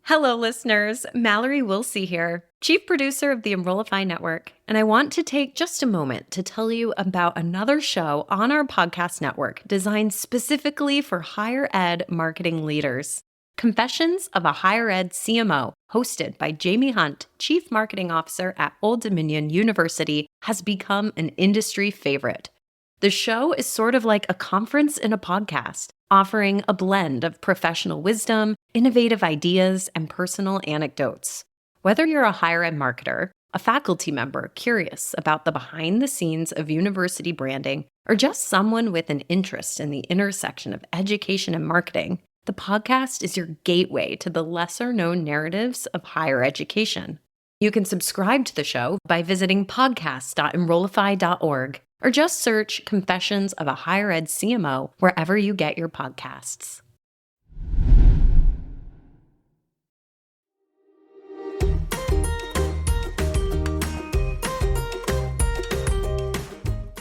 Hello, listeners. Mallory Wilsey here, Chief Producer of the Enrollify Network, and I want to take just a moment to tell you about another show on our podcast network designed specifically for higher ed marketing leaders. Confessions of a Higher Ed CMO, hosted by Jamie Hunt, Chief Marketing Officer at Old Dominion University, has become an industry favorite. The show is sort of like a conference in a podcast, offering a blend of professional wisdom, innovative ideas, and personal anecdotes. Whether you're a higher ed marketer, a faculty member curious about the behind the scenes of university branding, or just someone with an interest in the intersection of education and marketing, the podcast is your gateway to the lesser known narratives of higher education. You can subscribe to the show by visiting podcast.enrollify.org or just search Confessions of a Higher Ed CMO wherever you get your podcasts.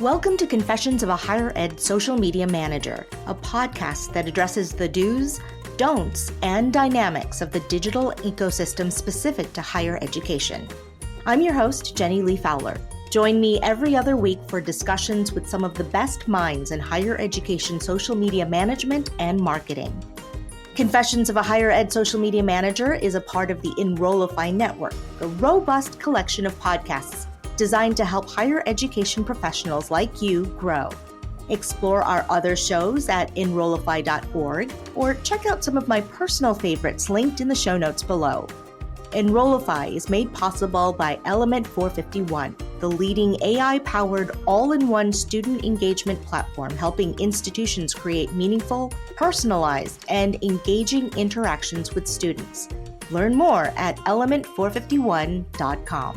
Welcome to Confessions of a Higher Ed Social Media Manager, a podcast that addresses the do's, don'ts, and dynamics of the digital ecosystem specific to higher education. I'm your host, Li Fowler. Join me every other week for discussions with some of the best minds in higher education social media management and marketing. Confessions of a Higher Ed Social Media Manager is a part of the Enrollify Network, a robust collection of podcasts designed to help higher education professionals like you grow. Explore our other shows at enrollify.org or check out some of my personal favorites linked in the show notes below. Enrollify is made possible by Element 451, the leading AI-powered all-in-one student engagement platform helping institutions create meaningful, personalized, and engaging interactions with students. Learn more at element451.com.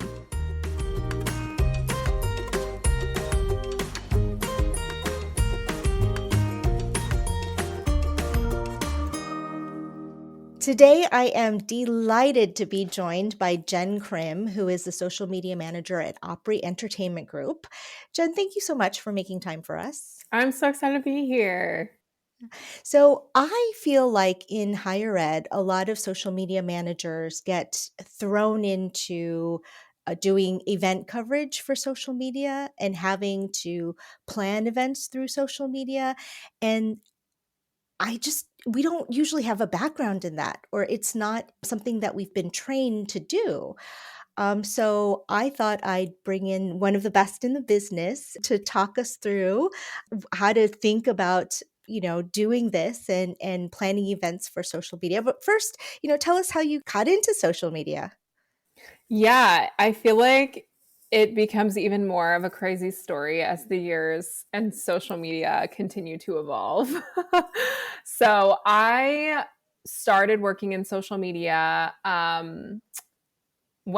Today, I am delighted to be joined by Jen Krim, who is the social media manager at Opry Entertainment Group. Jen, thank you so much for making time for us. I'm so excited to be here. So I feel like in higher ed, a lot of social media managers get thrown into doing event coverage for social media and having to plan events through social media. And we don't usually have a background in that, or it's not something that we've been trained to do. So I thought I'd bring in one of the best in the business to talk us through how to think about, doing this and planning events for social media. But first, tell us how you got into social media. Yeah, I feel like it becomes even more of a crazy story as the years and social media continue to evolve. So I started working in social media when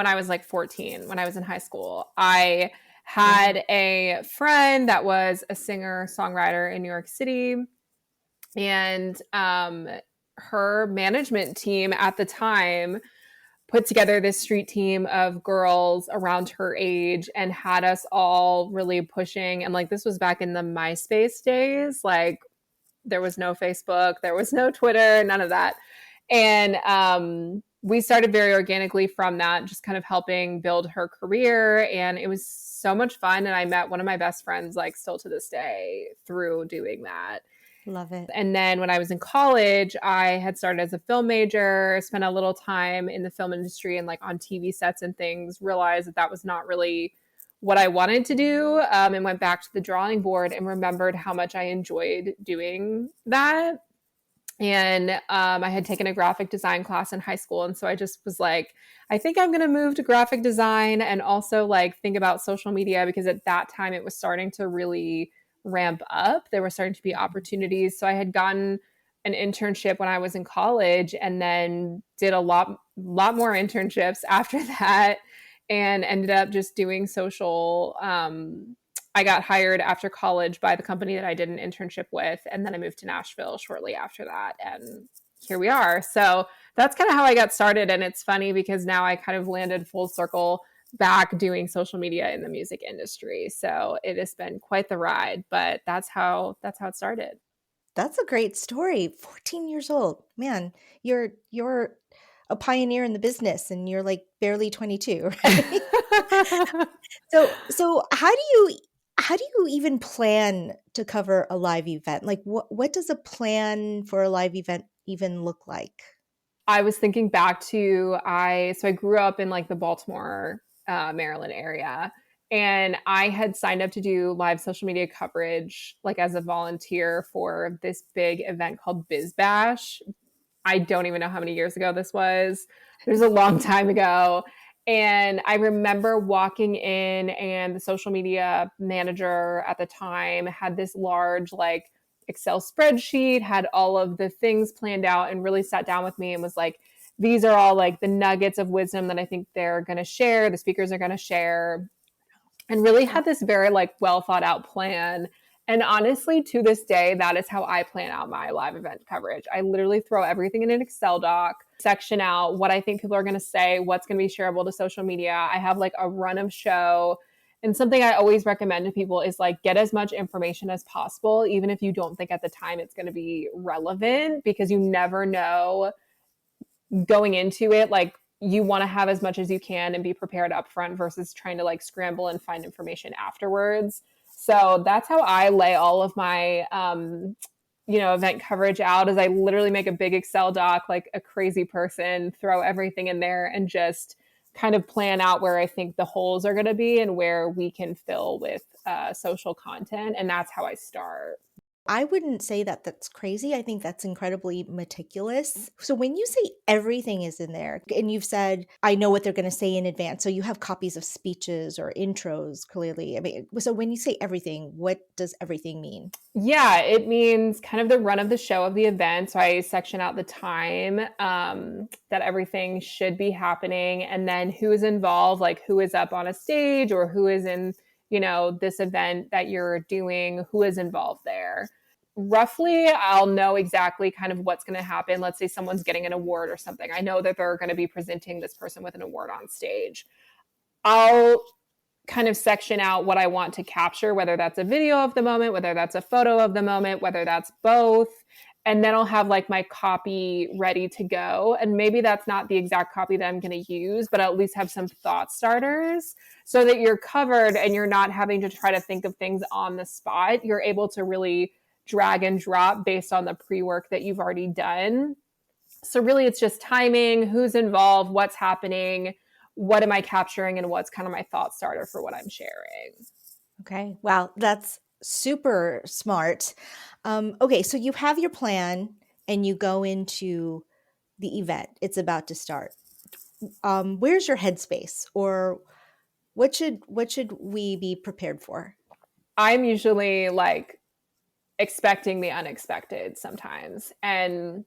I was like 14, when I was in high school. I had a friend that was a singer songwriter in New York City, and her management team at the time put together this street team of girls around her age and had us all really pushing. And like, this was back in the MySpace days. Like, there was no Facebook, there was no Twitter, none of that. And we started very organically from that, just kind of helping build her career. And it was so much fun. And I met one of my best friends, like still to this day, through doing that. Love it. And then when I was in college, I had started as a film major, spent a little time in the film industry and like on TV sets and things, realized that that was not really what I wanted to do, and went back to the drawing board and remembered how much I enjoyed doing that. And I had taken a graphic design class in high school. And so I just was like, I think I'm going to move to graphic design and also like think about social media, because at that time it was starting to really ramp up. There were starting to be opportunities. So I had gotten an internship when I was in college and then did a lot more internships after that and ended up just doing social. I got hired after college by the company that I did an internship with. And then I moved to Nashville shortly after that. And here we are. So that's kind of how I got started. And it's funny because now I kind of landed full circle back doing social media in the music industry. So it has been quite the ride, but that's how it started. That's a great story. 14 years old. Man, you're a pioneer in the business and you're like barely 22, right? So how do you even plan to cover a live event? Like what does a plan for a live event even look like? I was thinking back to I grew up in like the Baltimore, Maryland area, and I had signed up to do live social media coverage like as a volunteer for this big event called Biz Bash. I don't even know how many years ago this was. It was a long time ago. And I remember walking in, and the social media manager at the time had this large, like, Excel spreadsheet, had all of the things planned out, and really sat down with me and was like, these are all like the nuggets of wisdom that I think they're going to share, the speakers are going to share, and really had this very like well thought out plan. And honestly, to this day, that is how I plan out my live event coverage. I literally throw everything in an Excel doc, section out what I think people are going to say, what's going to be shareable to social media. I have like a run of show. And something I always recommend to people is like get as much information as possible, even if you don't think at the time it's going to be relevant, because you never know going into it. Like, you want to have as much as you can and be prepared up front versus trying to like scramble and find information afterwards. So that's how I lay all of my event coverage out, is I literally make a big Excel doc like a crazy person, throw everything in there, and just kind of plan out where I think the holes are going to be and where we can fill with social content. And that's how I start. I wouldn't say that that's crazy. I think that's incredibly meticulous. So when you say everything is in there, and you've said, I know what they're going to say in advance. So you have copies of speeches or intros, clearly. I mean, so when you say everything, what does everything mean? Yeah, it means kind of the run of the show of the event. So I section out the time that everything should be happening, and then who is involved, like who is up on a stage, or who is in, this event that you're doing, who is involved there. Roughly, I'll know exactly kind of what's going to happen. Let's say someone's getting an award or something. I know that they're going to be presenting this person with an award on stage. I'll kind of section out what I want to capture, whether that's a video of the moment, whether that's a photo of the moment, whether that's both. And then I'll have like my copy ready to go. And maybe that's not the exact copy that I'm going to use, but I'll at least have some thought starters so that you're covered and you're not having to try to think of things on the spot. You're able to really drag and drop based on the pre-work that you've already done. So really it's just timing, who's involved, what's happening, what am I capturing, and what's kind of my thought starter for what I'm sharing. Okay. Wow. That's super smart. Okay. So you have your plan and you go into the event. It's about to start. Where's your headspace, or what should we be prepared for? I'm usually like expecting the unexpected sometimes. And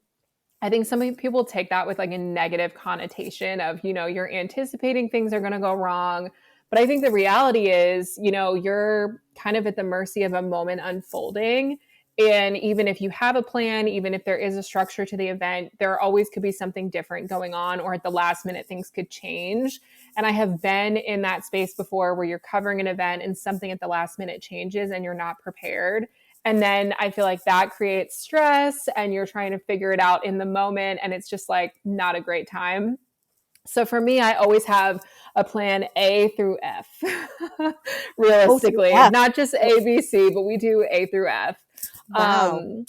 I think some people take that with like a negative connotation of, you're anticipating things are going to go wrong. But I think the reality is, you're kind of at the mercy of a moment unfolding. And even if you have a plan, even if there is a structure to the event, there always could be something different going on, or at the last minute, things could change. And I have been in that space before where you're covering an event and something at the last minute changes and you're not prepared. And then I feel like that creates stress and you're trying to figure it out in the moment. And it's just like not a great time. So for me, I always have a plan A through F, realistically, F. not just A, B, C, but we do A through F. Wow.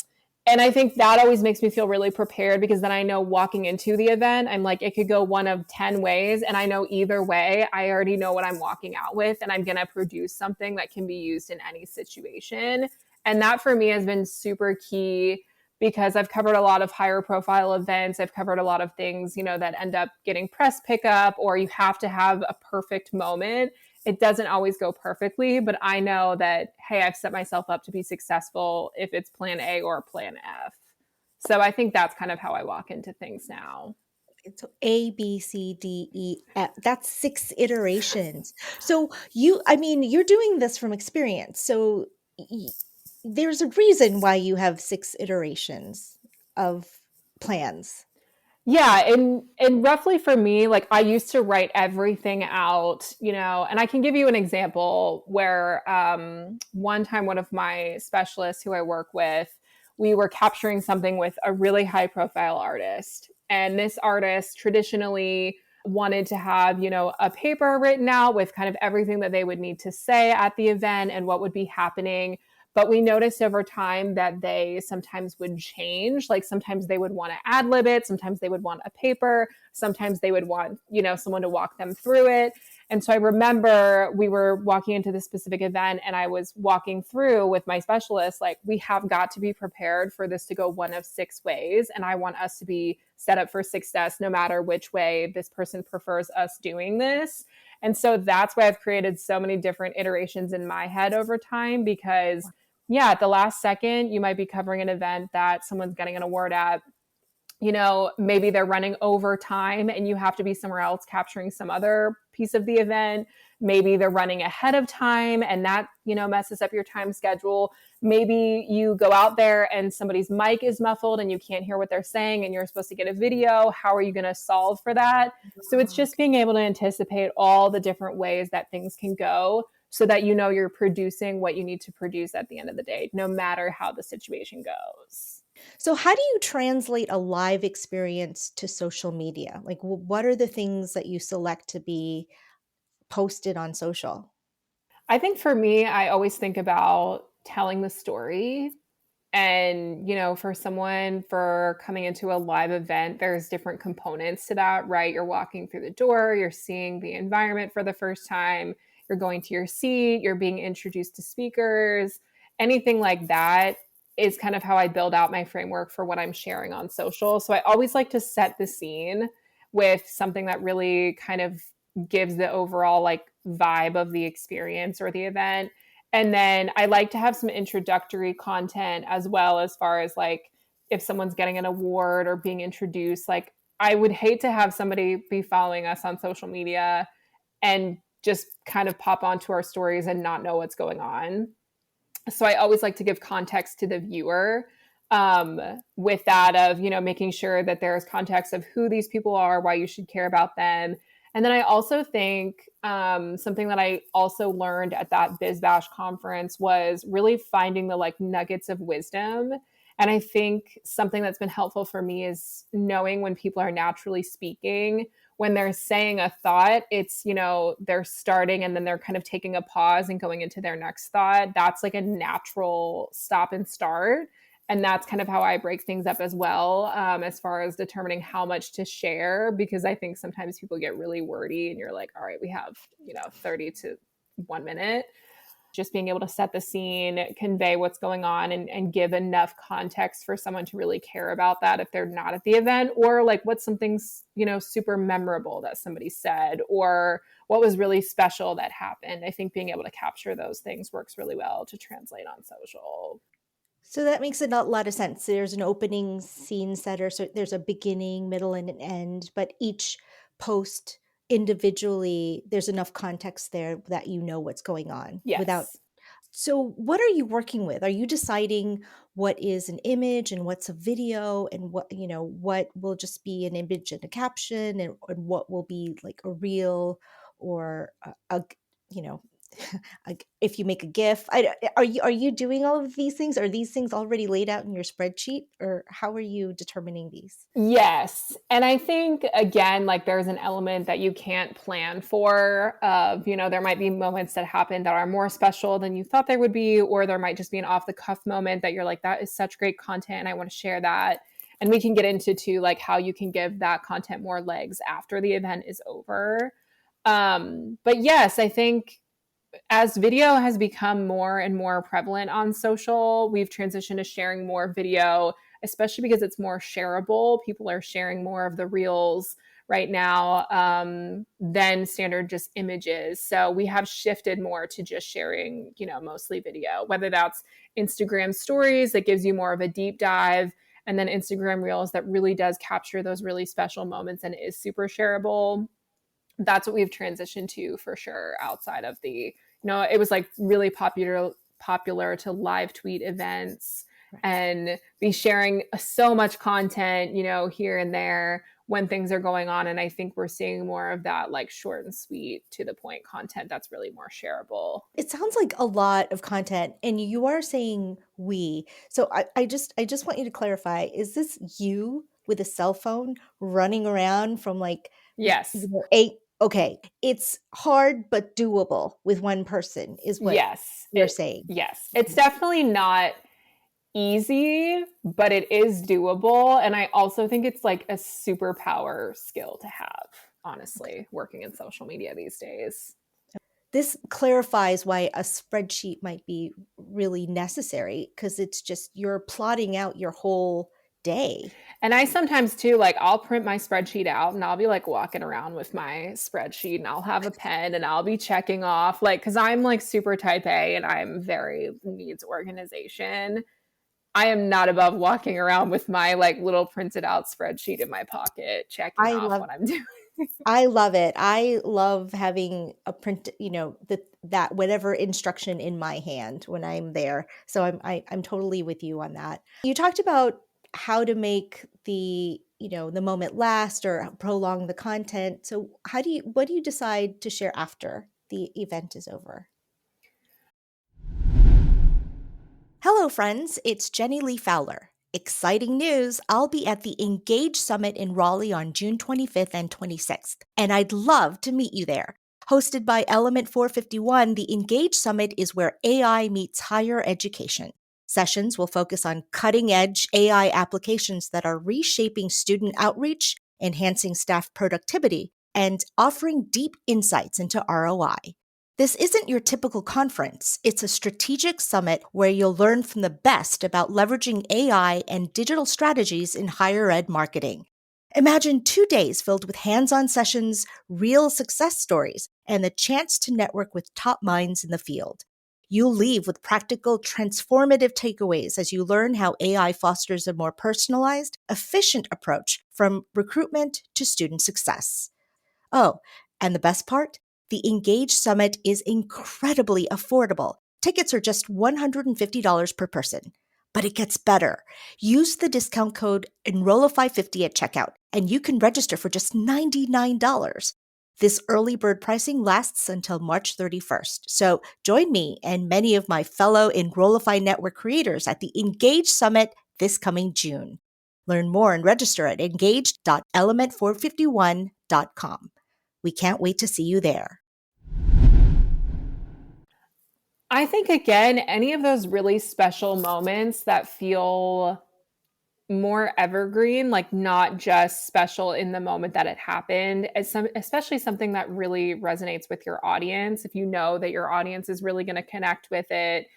And I think that always makes me feel really prepared, because then I know walking into the event, I'm like, it could go one of 10 ways. And I know either way, I already know what I'm walking out with, and I'm going to produce something that can be used in any situation. And that for me has been super key, because I've covered a lot of higher profile events. I've covered a lot of things, that end up getting press pickup, or you have to have a perfect moment. It doesn't always go perfectly, but I know that, hey, I've set myself up to be successful if it's plan A or plan F. So I think that's kind of how I walk into things now. So A, B, C, D, E, F. That's 6 iterations. So you're doing this from experience. So there's a reason why you have 6 iterations of plans. Yeah, and roughly for me, like I used to write everything out, and I can give you an example where one time one of my specialists who I work with, we were capturing something with a really high profile artist. And this artist traditionally wanted to have, a paper written out with kind of everything that they would need to say at the event and what would be happening. But we noticed over time that they sometimes would change. Like sometimes they would want to ad lib it. Sometimes they would want a paper. Sometimes they would want, someone to walk them through it. And so I remember we were walking into this specific event and I was walking through with my specialist, like, we have got to be prepared for this to go one of 6 ways. And I want us to be set up for success no matter which way this person prefers us doing this. And so that's why I've created so many different iterations in my head over time, because at the last second, you might be covering an event that someone's getting an award at. Maybe they're running over time and you have to be somewhere else capturing some other piece of the event. Maybe they're running ahead of time and that, messes up your time schedule. Maybe you go out there and somebody's mic is muffled and you can't hear what they're saying and you're supposed to get a video. How are you going to solve for that? So it's just being able to anticipate all the different ways that things can go so that you're producing what you need to produce at the end of the day, no matter how the situation goes. So how do you translate a live experience to social media? Like, what are the things that you select to be posted on social? I think for me, I always think about telling the story. And, for someone for coming into a live event, there's different components to that, right? You're walking through the door, you're seeing the environment for the first time, you're going to your seat, you're being introduced to speakers, anything like that is kind of how I build out my framework for what I'm sharing on social. So I always like to set the scene with something that really kind of gives the overall vibe of the experience or the event. And then I like to have some introductory content as well, as far as if someone's getting an award or being introduced. I would hate to have somebody be following us on social media and just kind of pop onto our stories and not know what's going on. So I always like to give context to the viewer with that of, making sure that there's context of who these people are, why you should care about them. And then I also think something that I also learned at that Biz Bash conference was really finding the nuggets of wisdom. And I think something that's been helpful for me is knowing when people are naturally speaking. When they're saying a thought, it's, they're starting and then they're kind of taking a pause and going into their next thought. That's a natural stop and start. And that's kind of how I break things up as well, as far as determining how much to share, because I think sometimes people get really wordy and you're like, all right, we have, 30 to 1 minute. Just being able to set the scene, convey what's going on, and give enough context for someone to really care about that if they're not at the event, or what's something, super memorable that somebody said, or what was really special that happened. I think being able to capture those things works really well to translate on social. So that makes a lot of sense. There's an opening scene setter, so there's a beginning, middle, and an end, but each post individually, there's enough context there that you know what's going on without. Yes. So what are you working with? Are you deciding what is an image and what's a video, and what will just be an image and a caption, and what will be a reel or a you know if you make a GIF? Are you doing all of these things? Are these things already laid out in your spreadsheet, or how are you determining these? Yes. And I think, again, there's an element that you can't plan for of, there might be moments that happen that are more special than you thought they would be, or there might just be an off the cuff moment that you're like, that is such great content and I want to share that. And we can get into too, how you can give that content more legs after the event is over. But yes, I think as video has become more and more prevalent on social, we've transitioned to sharing more video, especially because it's more shareable. People are sharing more of the reels right now than standard just images. So we have shifted more to just sharing, mostly video, whether that's Instagram stories that gives you more of a deep dive, and then Instagram reels that really does capture those really special moments and is super shareable. That's what we've transitioned to for sure, outside of the, it was really popular to live tweet events and be sharing so much content, here and there when things are going on. And I think we're seeing more of that like short and sweet to the point content that's really more shareable. It sounds like a lot of content, and you are saying we. So I just want you to clarify, is this you with a cell phone running around from like Yes. eight? Okay, it's hard but doable with one person is what Yes. you're saying. Yes. It's definitely not easy, but it is doable. And I also think it's like a superpower skill to have, honestly, working in social media these days. This clarifies why a spreadsheet might be really necessary, because it's just you're plotting out your whole day. And I sometimes too, like I'll print my spreadsheet out and I'll be like walking around with my spreadsheet and I'll have a pen and I'll be checking off, like, cause I'm like super type A and I'm very needs organization. I am not above walking around with my like little printed out spreadsheet in my pocket, checking I off love what I'm doing. I love it. I love having a print, that whatever instruction in my hand when I'm there. So I'm totally with you on that. You talked about how to make the moment last or prolong the content. So what do you decide to share after the event is over? Hello, friends. It's Jenny Lee Fowler. Exciting news! I'll be at the Engage Summit in Raleigh on June 25th and 26th, and I'd love to meet you there. Hosted by Element 451, the Engage Summit is where AI meets higher education. Sessions will focus on cutting edge AI applications that are reshaping student outreach, enhancing staff productivity, and offering deep insights into ROI. This isn't your typical conference. It's a strategic summit where you'll learn from the best about leveraging AI and digital strategies in higher ed marketing. Imagine 2 days filled with hands-on sessions, real success stories, and the chance to network with top minds in the field. You'll leave with practical, transformative takeaways as you learn how AI fosters a more personalized, efficient approach from recruitment to student success. Oh, and the best part? The Engage Summit is incredibly affordable. Tickets are just $150 per person. But it gets better. Use the discount code Enrollify50 at checkout, and you can register for just $99. This early bird pricing lasts until March 31st. So join me and many of my fellow Enrollify Network creators at the Engage Summit this coming June. Learn more and register at engage.element451.com. We can't wait to see you there. I think, again, any of those really special moments that feel more evergreen, like not just special in the moment that it happened, especially something that really resonates with your audience. If you know that your audience is really going to connect with it,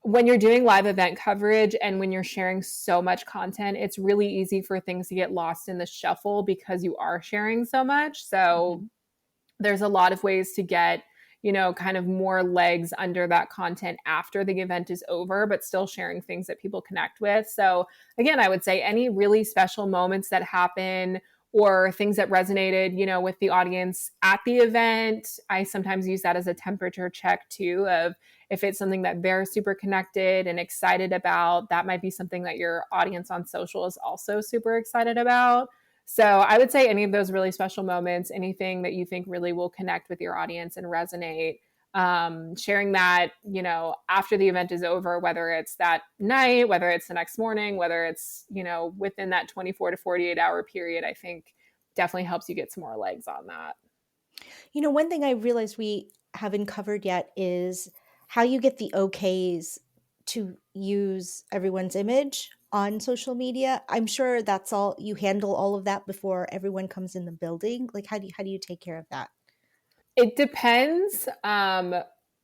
when you're doing live event coverage and when you're sharing so much content, it's really easy for things to get lost in the shuffle because you are sharing so much. So there's a lot of ways to get, kind of more legs under that content after the event is over, but still sharing things that people connect with. So again, I would say any really special moments that happen or things that resonated, with the audience at the event. I sometimes use that as a temperature check too, of if it's something that they're super connected and excited about, that might be something that your audience on social is also super excited about. So I would say any of those really special moments, anything that you think really will connect with your audience and resonate, sharing that, after the event is over, whether it's that night, whether it's the next morning, whether it's, within that 24 to 48 hour period, I think definitely helps you get some more legs on that. One thing I realized we haven't covered yet is how you get the okays to use everyone's image on social media. I'm sure that's all you handle all of that before everyone comes in the building. Like how do you take care of that? It depends.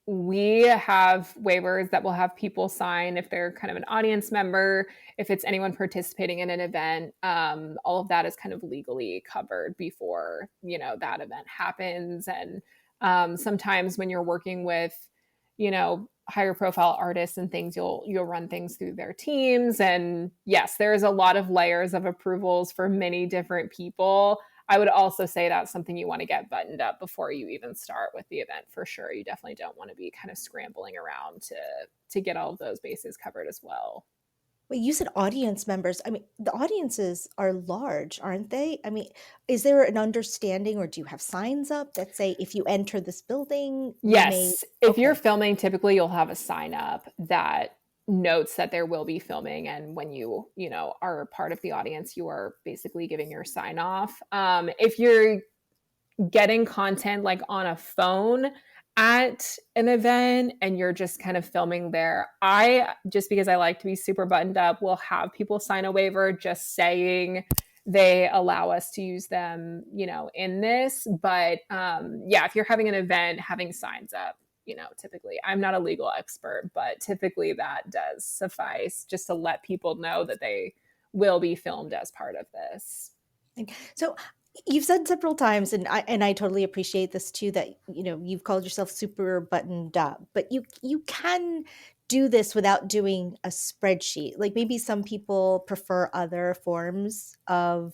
We have waivers that will have people sign if they're kind of an audience member, if it's anyone participating in an event. All of that is kind of legally covered before, that event happens. And sometimes when you're working with, higher profile artists and things, you'll run things through their teams. And yes, there's a lot of layers of approvals for many different people. I would also say that's something you want to get buttoned up before you even start with the event for sure. You definitely don't want to be kind of scrambling around to get all of those bases covered as well. Well, you said audience members. I mean, the audiences are large, aren't they? I mean, is there an understanding or do you have signs up that say if you enter this building, you may Yes. If you're okay. filming, typically you'll have a sign up that notes that there will be filming. And when you are part of the audience, you are basically giving your sign off. If you're getting content like on a phone at an event and you're just kind of filming there, I just because I like to be super buttoned up, will have people sign a waiver just saying they allow us to use them, in this. But yeah, if you're having an event, having signs up, typically, I'm not a legal expert, but typically that does suffice just to let people know that they will be filmed as part of this. So you've said several times, and I totally appreciate this too, that you've called yourself super buttoned up, but you can do this without doing a spreadsheet. Like maybe some people prefer other forms of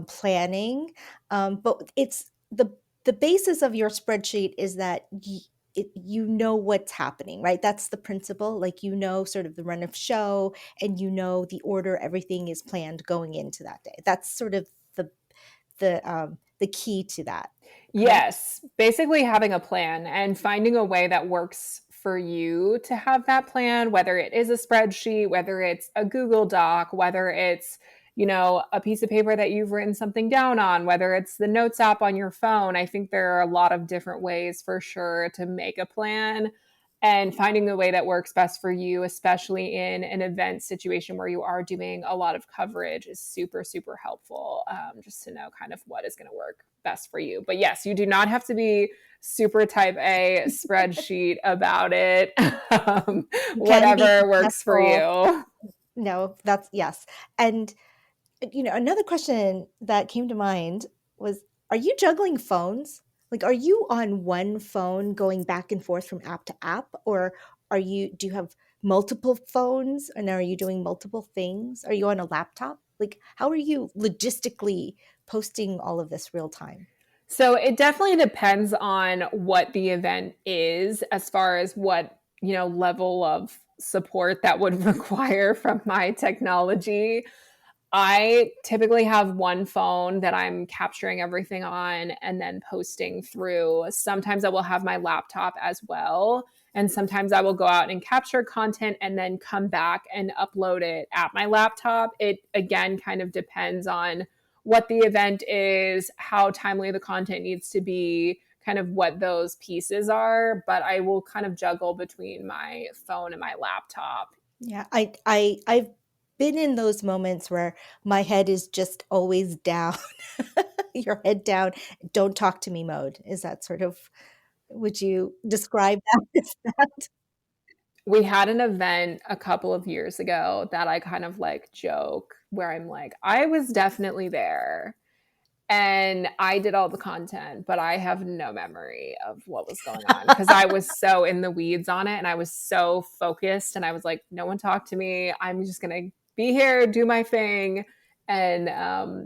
planning, but it's the basis of your spreadsheet is that you know what's happening, right? That's the principle. Like sort of the run of show, and the order everything is planned going into that day. That's sort of the key to that, correct? Yes, basically having a plan and finding a way that works for you to have that plan, whether it is a spreadsheet, whether it's a Google Doc, whether it's, a piece of paper that you've written something down on, whether it's the notes app on your phone. I think there are a lot of different ways for sure to make a plan, and finding the way that works best for you, especially in an event situation where you are doing a lot of coverage, is super, super helpful, just to know kind of what is going to work best for you. But yes, you do not have to be super type A spreadsheet about it. You can be Whatever works for successful. you. No, that's yes. And another question that came to mind was, are you juggling phones? Like, are you on one phone going back and forth from app to app, or do you have multiple phones, and are you doing multiple things? Are you on a laptop? Like, how are you logistically posting all of this real time? So it definitely depends on what the event is, as far as what, level of support that would require from my technology. I typically have one phone that I'm capturing everything on and then posting through. Sometimes I will have my laptop as well. And sometimes I will go out and capture content and then come back and upload it at my laptop. It again kind of depends on what the event is, how timely the content needs to be, kind of what those pieces are. But I will kind of juggle between my phone and my laptop. Yeah, I've been in those moments where my head is just always down. Your head down, don't talk to me mode. Is that sort of, would you describe that as that? We had an event a couple of years ago that I kind of like joke where I'm like, I was definitely there and I did all the content, but I have no memory of what was going on because I was so in the weeds on it and I was so focused and I was like, no one talk to me. I'm just going to be here, do my thing. And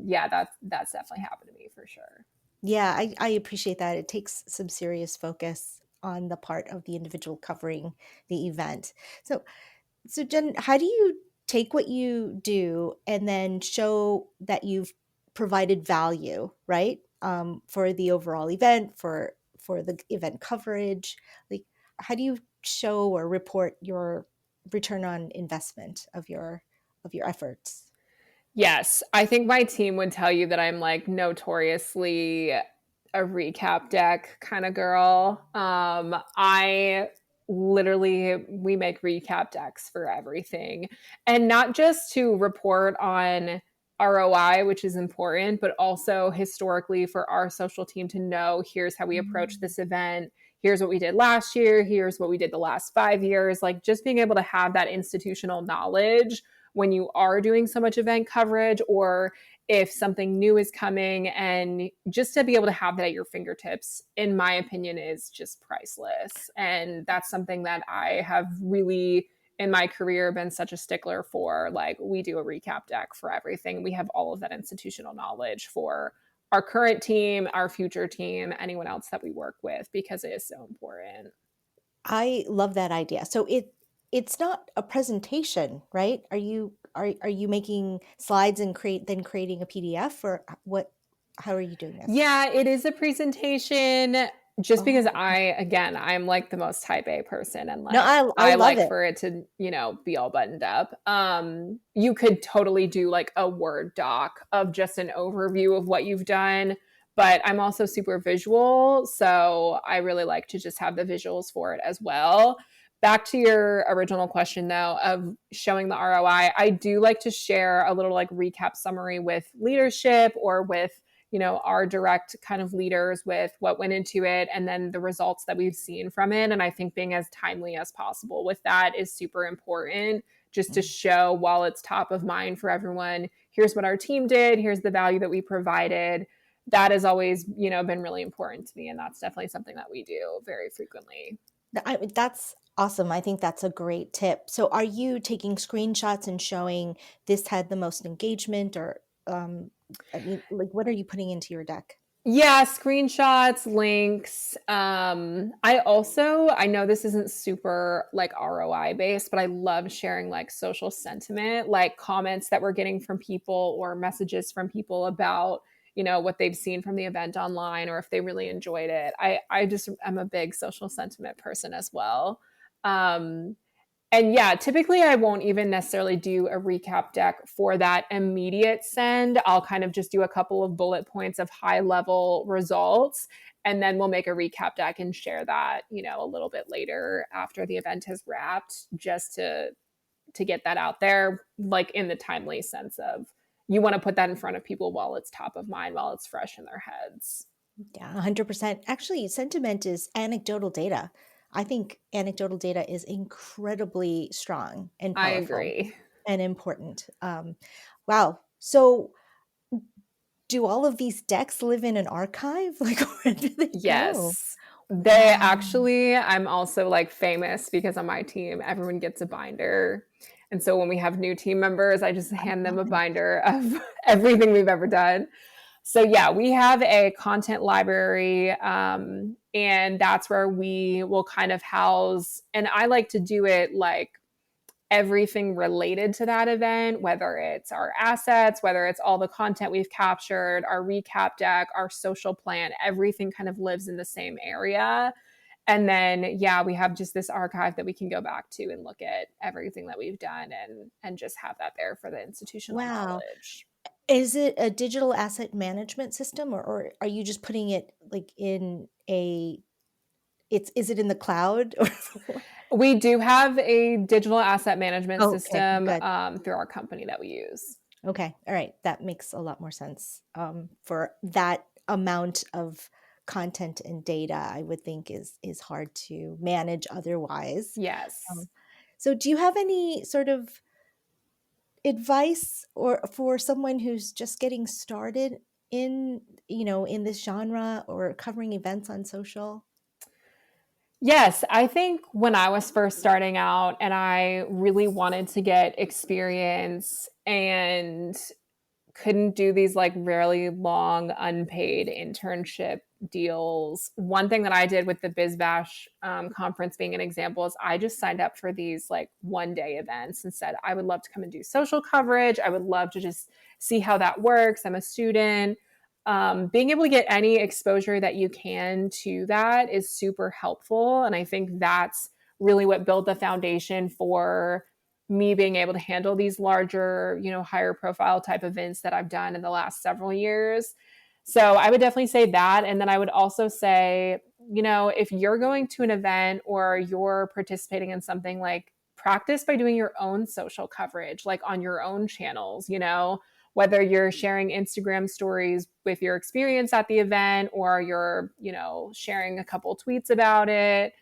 yeah, that's definitely happened to me for sure. Yeah, I appreciate that. It takes some serious focus on the part of the individual covering the event. So Jen, how do you take what you do and then show that you've provided value, right? For the overall event, for the event coverage. Like, how do you show or report your return on investment of your efforts? Yes, I think my team would tell you that I'm like notoriously a recap deck kind of girl. I literally we make recap decks for everything, and not just to report on ROI, which is important, but also historically for our social team to know here's how we approach this event. Here's what we did last year. Here's what we did the last 5 years. Like just being able to have that institutional knowledge when you are doing so much event coverage, or if something new is coming, and just to be able to have that at your fingertips, in my opinion, is just priceless. And that's something that I have really in my career been such a stickler for. Like we do a recap deck for everything. We have all of that institutional knowledge for our current team, our future team, anyone else that we work with, because it is so important. I love that idea. So it's not a presentation, right? Are you making slides and creating a PDF, or what? How are you doing this? Yeah, it is a presentation just because Oh, I'm like the most type A person and no, like I I love like it. for it to, be all buttoned up. You could totally do like a Word doc of just an overview of what you've done, but I'm also super visual, so I really like to just have the visuals for it as well. Back to your original question though of showing the ROI, I do like to share a little like recap summary with leadership or with our direct kind of leaders with what went into it and then the results that we've seen from it. And I think being as timely as possible with that is super important, just to show while it's top of mind for everyone. Here's what our team did. Here's the value that we provided. That has always, been really important to me. And that's definitely something that we do very frequently. That's awesome. I think that's a great tip. So, are you taking screenshots and showing this had the most engagement, or I mean, like, what are you putting into your deck? Yeah, screenshots, links. I know this isn't super like ROI based, but I love sharing like social sentiment, like comments that we're getting from people or messages from people about, what they've seen from the event online or if they really enjoyed it. I just am a big social sentiment person as well. Um, and yeah, typically I won't even necessarily do a recap deck for that immediate send. I'll kind of just do a couple of bullet points of high level results. And then we'll make a recap deck and share that, a little bit later after the event has wrapped, just to get that out there, like in the timely sense of you want to put that in front of people while it's top of mind, while it's fresh in their heads. Yeah, 100%. Actually, sentiment is anecdotal data. I think anecdotal data is incredibly strong and I powerful agree. and important. Wow. So, do all of these decks live in an archive? Like, where do they go? Yes. They Wow. actually, I'm also like famous because on my team, everyone gets a binder. And so when we have new team members, I just I hand them love a it. binder of everything we've ever done. So yeah, we have a content library, and that's where we will kind of house. And I like to do it like everything related to that event, whether it's our assets, whether it's all the content we've captured, our recap deck, our social plan, everything kind of lives in the same area. And then, yeah, we have just this archive that we can go back to and look at everything that we've done and just have that there for the institutional Wow. knowledge. Is it a digital asset management system, or are you just putting it like in a is it in the cloud or what? We do have a digital asset management Oh, okay, system good. through our company that we use. Okay. All right. That makes a lot more sense. For that amount of content and data, I would think is hard to manage otherwise. Yes. Um, so do you have any sort of advice or for someone who's just getting started in, in this genre or covering events on social? Yes, I think when I was first starting out and I really wanted to get experience and couldn't do these like really long unpaid internship deals. One thing that I did with the BizBash conference being an example is I just signed up for these like 1 day events and said, I would love to come and do social coverage. I would love to just see how that works. I'm a student. Being able to get any exposure that you can to that is super helpful. And I think that's really what built the foundation for me being able to handle these larger, higher profile type events that I've done in the last several years. So I would definitely say that. And then I would also say, if you're going to an event or you're participating in something, like practice by doing your own social coverage, like on your own channels, whether you're sharing Instagram stories with your experience at the event or you're, sharing a couple tweets about it.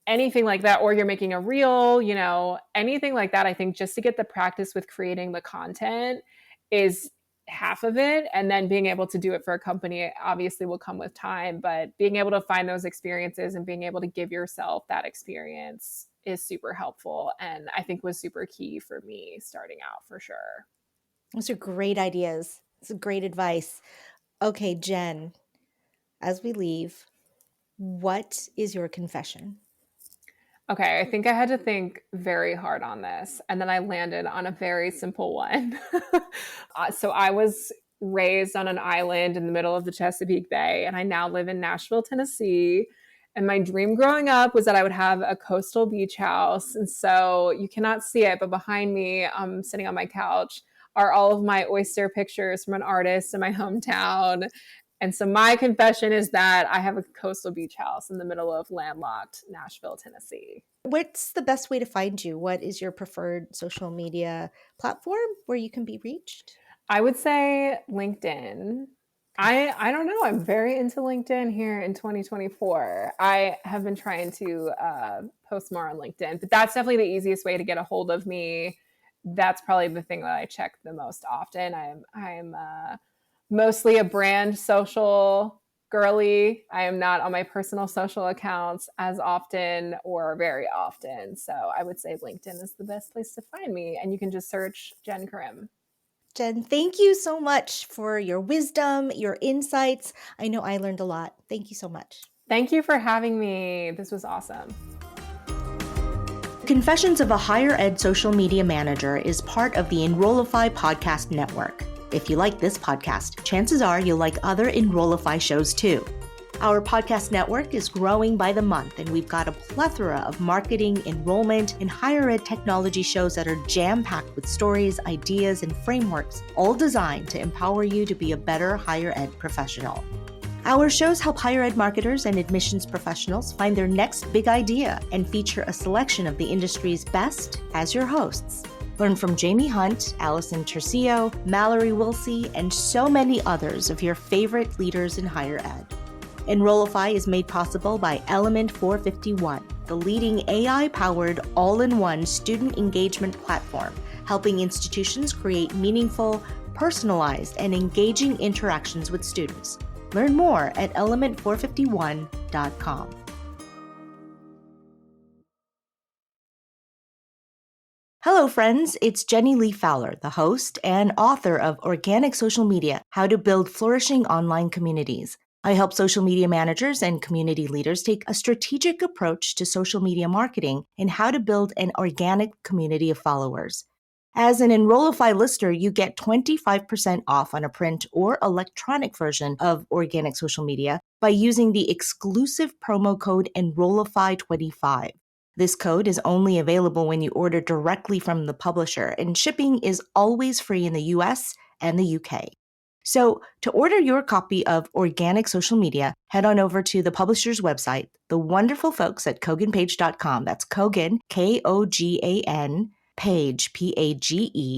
Anything like that, or you're making a reel, anything like that, I think just to get the practice with creating the content is half of it. And then being able to do it for a company obviously will come with time, but being able to find those experiences and being able to give yourself that experience is super helpful. And I think was super key for me starting out for sure. Those are great ideas. It's great advice. Okay, Jen, as we leave, what is your confession? Okay, I think I had to think very hard on this, and then I landed on a very simple one. So I was raised on an island in the middle of the Chesapeake Bay, and I now live in Nashville, Tennessee. And my dream growing up was that I would have a coastal beach house. And so you cannot see it, but behind me, sitting on my couch, are all of my oyster pictures from an artist in my hometown. And so my confession is that I have a coastal beach house in the middle of landlocked Nashville, Tennessee. What's the best way to find you? What is your preferred social media platform where you can be reached? I would say LinkedIn. I don't know. I'm very into LinkedIn here in 2024. I have been trying to post more on LinkedIn, but that's definitely the easiest way to get a hold of me. That's probably the thing that I check the most often. I'm mostly a brand social girly. I am not on my personal social accounts as often or very often. So I would say LinkedIn is the best place to find me. And you can just search Jen Krim. Jen, thank you so much for your wisdom, your insights. I know I learned a lot. Thank you so much. Thank you for having me. This was awesome. Confessions of a Higher Ed Social Media Manager is part of the Enrollify podcast network. If you like this podcast, chances are you'll like other Enrollify shows too. Our podcast network is growing by the month, and we've got a plethora of marketing, enrollment, and higher ed technology shows that are jam-packed with stories, ideas, and frameworks, all designed to empower you to be a better higher ed professional. Our shows help higher ed marketers and admissions professionals find their next big idea and feature a selection of the industry's best as your hosts. Learn from Jamie Hunt, Allison Tercio, Mallory Wilsey, and so many others of your favorite leaders in higher ed. Enrollify is made possible by Element 451, the leading AI-powered all-in-one student engagement platform, helping institutions create meaningful, personalized, and engaging interactions with students. Learn more at element451.com. Hello, friends. It's Jenny Li Fowler, the host and author of Organic Social Media: How to Build Flourishing Online Communities. I help social media managers and community leaders take a strategic approach to social media marketing and how to build an organic community of followers. As an Enrollify listener, you get 25% off on a print or electronic version of Organic Social Media by using the exclusive promo code Enrollify25. This code is only available when you order directly from the publisher, and shipping is always free in the US and the UK. So to order your copy of Organic Social Media, head on over to the publisher's website, the wonderful folks at koganpage.com. That's Kogan, Kogan, page, Page,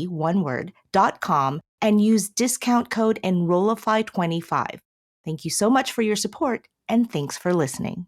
one word, .com, and use discount code Enrollify25. Thank you so much for your support, and thanks for listening.